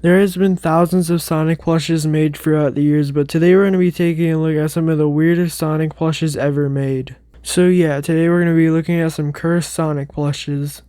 There has been thousands of Sonic plushes made throughout the years, but today we're going to be taking a look at some of the weirdest Sonic plushes ever made. So yeah, today we're going to be looking at some cursed Sonic plushes.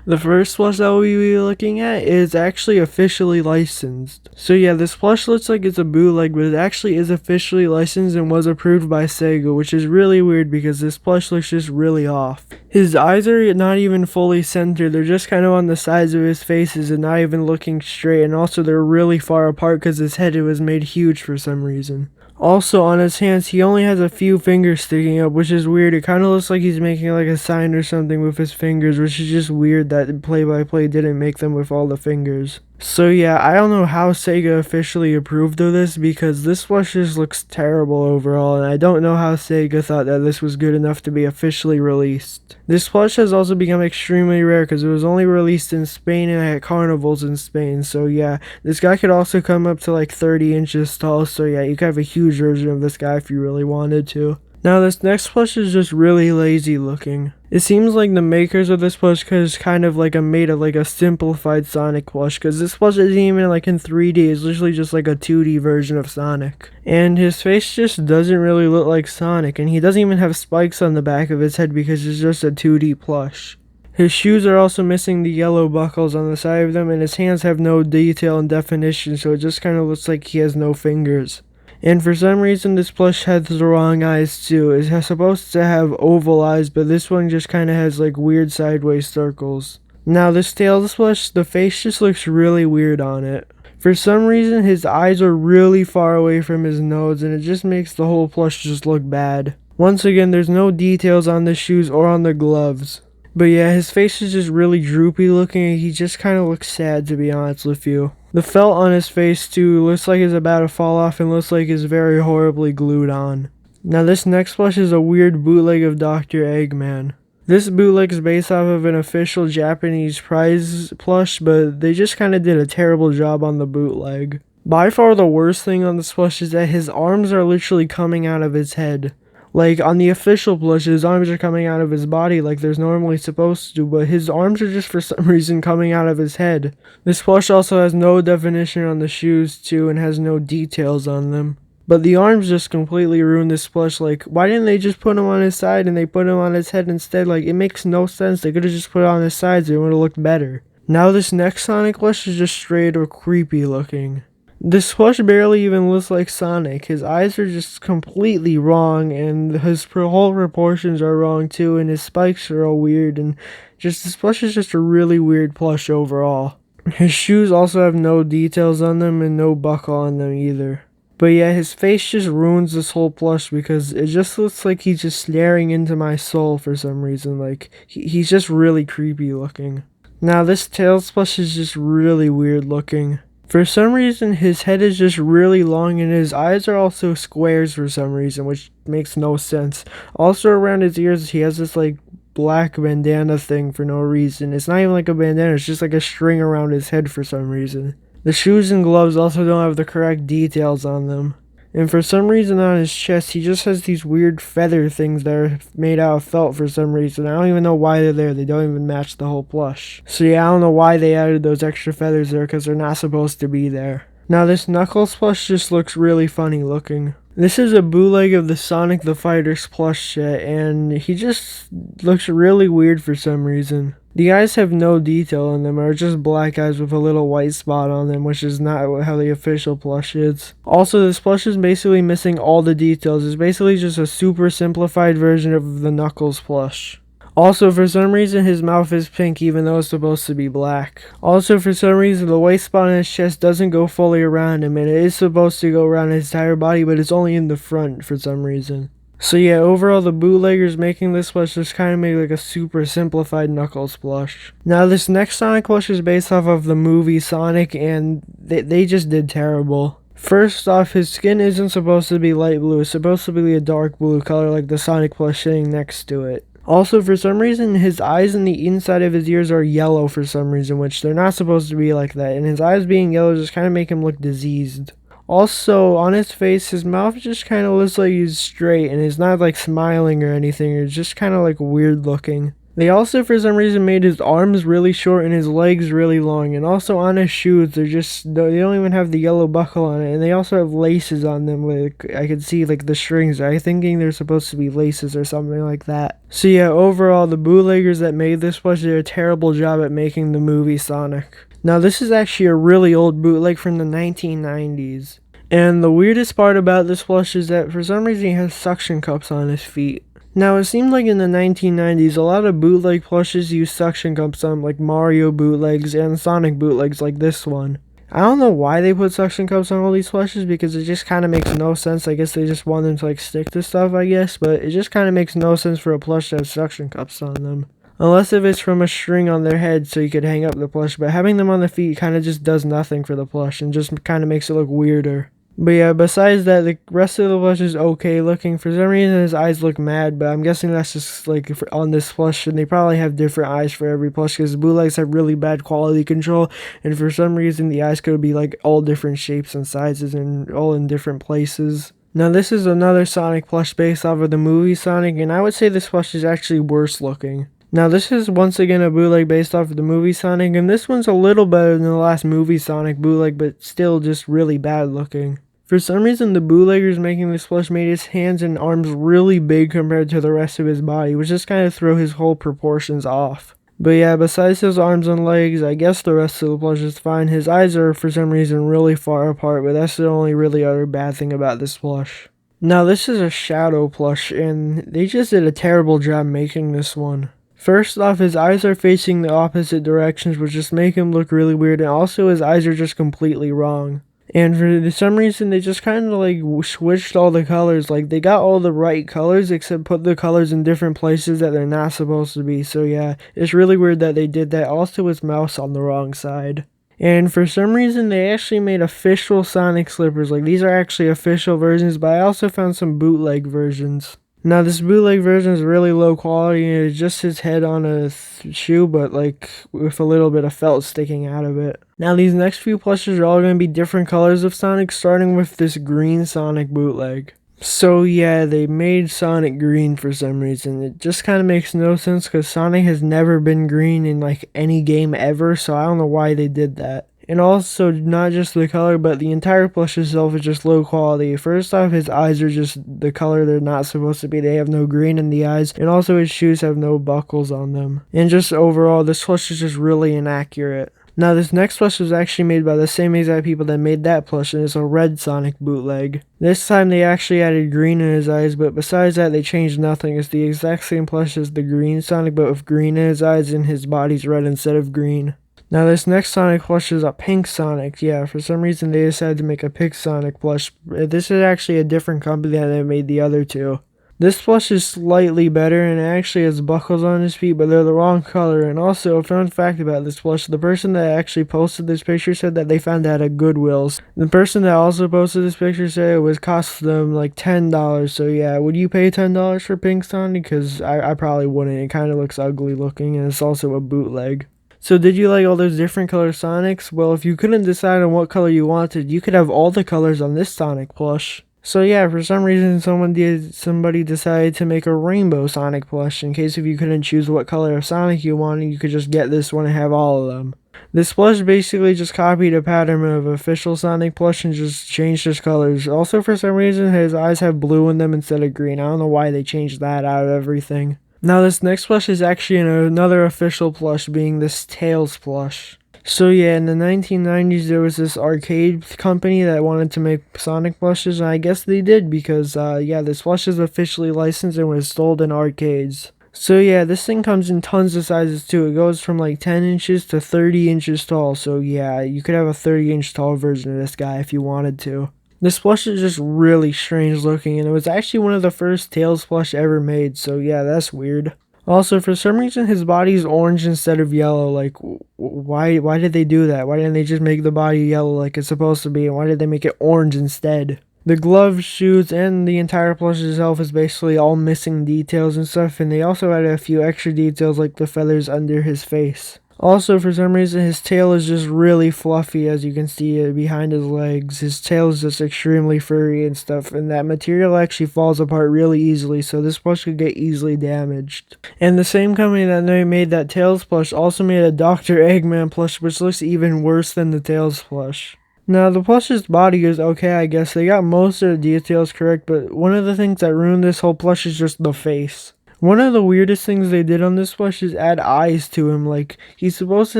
The first plush that we'll be looking at is actually officially licensed. So yeah, this plush looks like it's a bootleg, but it actually is officially licensed and was approved by Sega, which is really weird because this plush looks just really off. His eyes are not even fully centered, they're just kind of on the sides of his faces and not even looking straight, and also they're really far apart because his head was made huge for some reason. Also, on his hands, he only has a few fingers sticking up, which is weird. It kind of looks like he's making like a sign or something with his fingers, which is just weird that Play-by-Play didn't make them with all the fingers. So yeah, I don't know how Sega officially approved of this because this plush just looks terrible overall, and I don't know how Sega thought that this was good enough to be officially released. This plush has also become extremely rare because it was only released in Spain and at carnivals in Spain, so yeah, this guy could also come up to like 30 inches tall, so yeah, you could have a huge version of this guy if you really wanted to. Now this next plush is just really lazy looking. It seems like the makers of this plush is kind of like made of like a simplified Sonic plush, because this plush isn't even like in 3D, it's literally just like a 2D version of Sonic. And his face just doesn't really look like Sonic, and he doesn't even have spikes on the back of his head because it's just a 2D plush. His shoes are also missing the yellow buckles on the side of them, and his hands have no detail and definition, so it just kind of looks like he has no fingers. And for some reason this plush has the wrong eyes too. It's supposed to have oval eyes, but this one just kind of has like weird sideways circles. Now this Tails plush, the face just looks really weird on it. For some reason his eyes are really far away from his nose, and it just makes the whole plush just look bad. Once again, there's no details on the shoes or on the gloves. But yeah, his face is just really droopy looking, and he just kind of looks sad, to be honest with you. The felt on his face too looks like it's about to fall off and looks like it's very horribly glued on. Now this next plush is a weird bootleg of Dr. Eggman. This bootleg is based off of an official Japanese prize plush, but they just kind of did a terrible job on the bootleg. By far the worst thing on this plush is that his arms are literally coming out of his head. Like, on the official plush, his arms are coming out of his body like they're normally supposed to, but his arms are just for some reason coming out of his head. This plush also has no definition on the shoes too, and has no details on them. But the arms just completely ruined this plush. Like, why didn't they just put him on his side and they put him on his head instead? Like, it makes no sense. They could have just put it on his sides, it would have looked better. Now this next Sonic plush is just straight or creepy looking. This plush barely even looks like Sonic. His eyes are just completely wrong, and his whole proportions are wrong too, and his spikes are all weird, and just this plush is just a really weird plush overall. His shoes also have no details on them and no buckle on them either. But yeah, his face just ruins this whole plush because it just looks like he's just staring into my soul for some reason. Like, he's just really creepy looking. Now this Tails plush is just really weird looking. For some reason, his head is just really long, and his eyes are also squares for some reason, which makes no sense. Also around his ears, he has this like black bandana thing for no reason. It's not even like a bandana, it's just like a string around his head for some reason. The shoes and gloves also don't have the correct details on them. And for some reason on his chest, he just has these weird feather things that are made out of felt for some reason. I don't even know why they're there. They don't even match the whole plush. So yeah, I don't know why they added those extra feathers there because they're not supposed to be there. Now this Knuckles plush just looks really funny looking. This is a bootleg of the Sonic the Fighter's plush set, and he just looks really weird for some reason. The eyes have no detail on them, are just black eyes with a little white spot on them, which is not how the official plush is. Also, this plush is basically missing all the details. It's basically just a super simplified version of the Knuckles plush. Also, for some reason, his mouth is pink even though it's supposed to be black. Also, for some reason, the white spot on his chest doesn't go fully around him, and it is supposed to go around his entire body, but it's only in the front for some reason. So yeah, overall the bootleggers making this plush just kind of made like a super simplified Knuckles plush. Now this next Sonic plush is based off of the movie Sonic, and they just did terrible. First off, his skin isn't supposed to be light blue, it's supposed to be a dark blue color like the Sonic plush sitting next to it. Also, for some reason, his eyes and the inside of his ears are yellow for some reason, which they're not supposed to be like that, and his eyes being yellow just kind of make him look diseased. Also, on his face, his mouth just kind of looks like he's straight, and he's not like smiling or anything, it's just kind of like weird looking. They also, for some reason, made his arms really short and his legs really long. And also on his shoes, they don't even have the yellow buckle on it. And they also have laces on them. Like, I could see, like, the strings. I'm thinking they're supposed to be laces or something like that. So yeah, overall, the bootleggers that made this plush did a terrible job at making the movie Sonic. Now, this is actually a really old bootleg from the 1990s. And the weirdest part about this plush is that for some reason he has suction cups on his feet. Now, it seemed like in the 1990s, a lot of bootleg plushes used suction cups on, like Mario bootlegs and Sonic bootlegs like this one. I don't know why they put suction cups on all these plushes, because it just kind of makes no sense. I guess they just want them to, like, stick to stuff, I guess, but it just kind of makes no sense for a plush to have suction cups on them. Unless if it's from a string on their head so you could hang up the plush, but having them on the feet kind of just does nothing for the plush and just kind of makes it look weirder. But yeah, besides that, the rest of the plush is okay looking. For some reason, his eyes look mad, but I'm guessing that's just like on this plush, and they probably have different eyes for every plush because bootlegs have really bad quality control, and for some reason, the eyes could be like all different shapes and sizes and all in different places. Now, this is another Sonic plush based off of the movie Sonic, and I would say this plush is actually worse looking. Now, this is once again a bootleg based off of the movie Sonic, and this one's a little better than the last movie Sonic bootleg, but still just really bad looking. For some reason, the bootleggers making this plush made his hands and arms really big compared to the rest of his body, which just kind of threw his whole proportions off. But yeah, besides his arms and legs, I guess the rest of the plush is fine. His eyes are, for some reason, really far apart, but that's the only really other bad thing about this plush. Now, this is a Shadow plush, and they just did a terrible job making this one. First off, his eyes are facing the opposite directions, which just make him look really weird, and also his eyes are just completely wrong. And for some reason, they just kind of like switched all the colors. Like, they got all the right colors, except put the colors in different places that they're not supposed to be. So yeah, it's really weird that they did that. Also, his mouse on the wrong side. And for some reason, they actually made official Sonic slippers. Like, these are actually official versions, but I also found some bootleg versions. Now, this bootleg version is really low quality, and it's just his head on a shoe, but like with a little bit of felt sticking out of it. Now, these next few plushes are all going to be different colors of Sonic, starting with this green Sonic bootleg. So yeah, they made Sonic green for some reason. It just kind of makes no sense because Sonic has never been green in like any game ever, so I don't know why they did that. And also, not just the color, but the entire plush itself is just low quality. First off, his eyes are just the color they're not supposed to be. They have no green in the eyes. And also, his shoes have no buckles on them. And just overall, this plush is just really inaccurate. Now, this next plush was actually made by the same exact people that made that plush, and it's a red Sonic bootleg. This time, they actually added green in his eyes, but besides that, they changed nothing. It's the exact same plush as the green Sonic, but with green in his eyes, and his body's red instead of green. Now, this next Sonic plush is a pink Sonic. Yeah, for some reason they decided to make a pink Sonic plush. This is actually a different company that made the other two. This plush is slightly better and it actually has buckles on his feet, but they're the wrong color. And also, a fun fact about this plush, the person that actually posted this picture said that they found that at Goodwill's. The person that also posted this picture said it was cost them like $10. So yeah, would you pay $10 for pink Sonic? Because I probably wouldn't. It kind of looks ugly looking, and it's also a bootleg. So did you like all those different color Sonics? Well, if you couldn't decide on what color you wanted, you could have all the colors on this Sonic plush. So yeah, for some reason somebody decided to make a rainbow Sonic plush. In case if you couldn't choose what color of Sonic you wanted, you could just get this one and have all of them. This plush basically just copied a pattern of official Sonic plush and just changed his colors. Also, for some reason, his eyes have blue in them instead of green. I don't know why they changed that out of everything. Now, this next plush is actually another official plush, being this Tails plush. So yeah, in the 1990s, there was this arcade company that wanted to make Sonic plushes, and I guess they did because, yeah, this plush is officially licensed and was sold in arcades. So yeah, this thing comes in tons of sizes too. It goes from like 10 inches to 30 inches tall. So yeah, you could have a 30-inch tall version of this guy if you wanted to. This plush is just really strange looking, and it was actually one of the first Tails plush ever made, so yeah, that's weird. Also, for some reason, his body's orange instead of yellow. Like, why did they do that? Why didn't they just make the body yellow like it's supposed to be, and why did they make it orange instead? The gloves, shoes, and the entire plush itself is basically all missing details and stuff, and they also added a few extra details like the feathers under his face. Also, for some reason, his tail is just really fluffy, as you can see behind his legs. His tail is just extremely furry and stuff, and that material actually falls apart really easily, so this plush could get easily damaged. And the same company that made that Tails plush also made a Dr. Eggman plush, which looks even worse than the Tails plush. Now, the plush's body is okay, I guess. They got most of the details correct, but one of the things that ruined this whole plush is just the face. One of the weirdest things they did on this plush is add eyes to him. Like, he's supposed to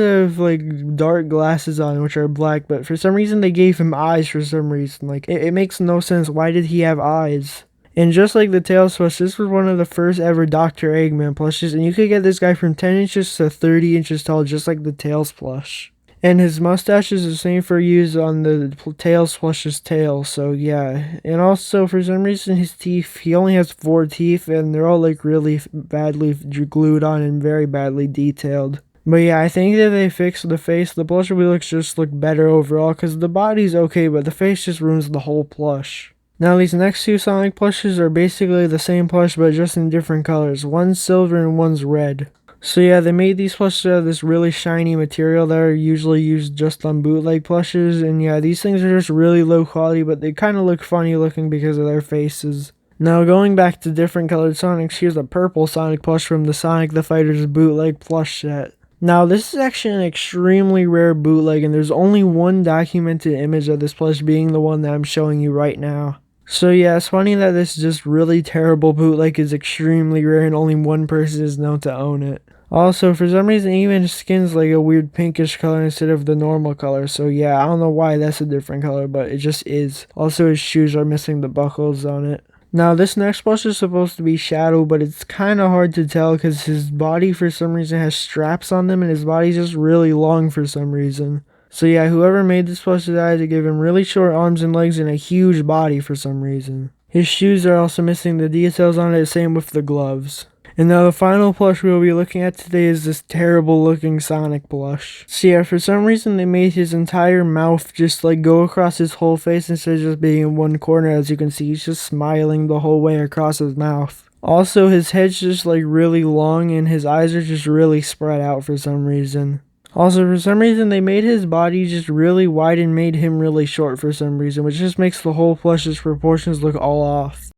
have, like, dark glasses on, which are black, but for some reason they gave him eyes for some reason. Like, it makes no sense. Why did he have eyes? And just like the Tails plush, this was one of the first ever Dr. Eggman plushes, and you could get this guy from 10 inches to 30 inches tall, just like the Tails plush. And his mustache is the same for use on the Tails plush's tail, so yeah. And also, for some reason, his teeth, he only has 4 teeth, and they're all like really badly glued on and very badly detailed. But yeah, I think that they fixed the face. The plush looks just look better overall, because the body's okay, but the face just ruins the whole plush. Now these next two Sonic plushes are basically the same plush, but just in different colors. One's silver and one's red. So yeah, they made these plushes out of this really shiny material that are usually used just on bootleg plushes, and yeah, these things are just really low quality, but they kind of look funny looking because of their faces. Now going back to different colored Sonics, here's a purple Sonic plush from the Sonic the Fighter's bootleg plush set. Now this is actually an extremely rare bootleg, and there's only one documented image of this plush being the one that I'm showing you right now. So yeah, it's funny that this just really terrible bootleg is extremely rare and only one person is known to own it. Also, for some reason, even his skin's like a weird pinkish color instead of the normal color. So yeah, I don't know why that's a different color, but it just is. Also, his shoes are missing the buckles on it. Now, this next plush is supposed to be Shadow, but it's kind of hard to tell because his body for some reason has straps on them and his body's just really long for some reason. So yeah, whoever made this plush decided to give him really short arms and legs and a huge body for some reason. His shoes are also missing the details on it, same with the gloves. And now the final plush we'll be looking at today is this terrible looking Sonic plush. So yeah, for some reason they made his entire mouth just like go across his whole face instead of just being in one corner. As you can see, he's just smiling the whole way across his mouth. Also, his head's just like really long and his eyes are just really spread out for some reason. Also, for some reason, they made his body just really wide and made him really short for some reason, which just makes the whole plush's proportions look all off.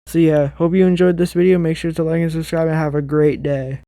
So yeah, hope you enjoyed this video. Make sure to like and subscribe and have a great day.